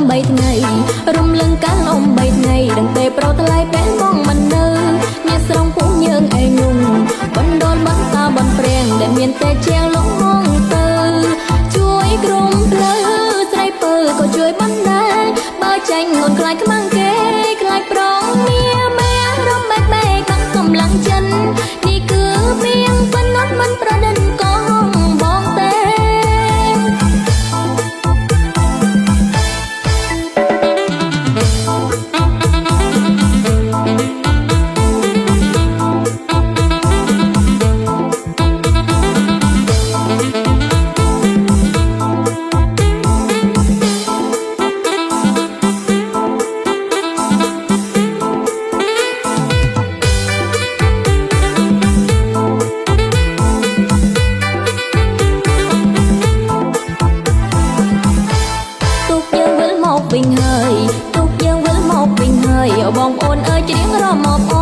3ថ្ងៃរំលឹងកាលំ3ថ្ងៃដឹងទេប្រថ្លៃពេលបងមិននៅញាស្រងពួកយើងឯងងបណ្ដុលបន្តាបនព្រៀងដែលមានតែជាងលងងទៅជួយក្រុមភ្លឺស្រីពើក៏ជួយបណ្ដាលបើចាញ់ងន់ខ្លាចខ្មាំងគេខ្លាចប្រងមាម៉ែរំបែកបែកបាក់កំឡាំងចិននេះគឺពីងប៉ុណ្ណោះមិនប្រដិនកងបងទេវិញហើយទុកយើងវិលមកវិញហើយបងប្អូនអើយច្រៀងរមអ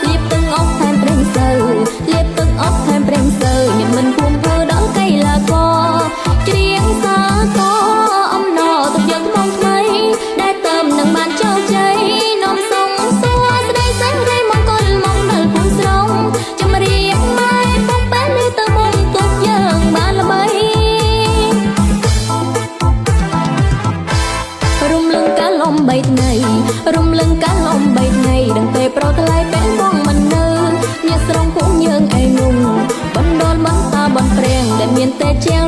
លៀបទឹកអប់ថែមប្រេងសើលៀបទឹកអប់ថែមប្រេងសើញមិនភូមិធ្វើដល់កៃឡាករច្រៀងសាកអំណរទុកយើងមកថ្មីដែលតើមនឹងបានចោលជ័យនាំសុំសួស្ដីសេរីមង្គលមកដល់ភូមិស្រងចម្រៀងម៉ែពុកបែលទៅមុំទុកយើងបានល្បីរំលឹងកាលំ3ថ្ងៃរំលឹងកាលំ3ថ្ងៃដឹងទេប្រថ្លៃពេលបងមិននៅញាស្រងពួកយើងឯងងបណ្ដុលបន្តាបនព្រៀងដែលមានតែជាង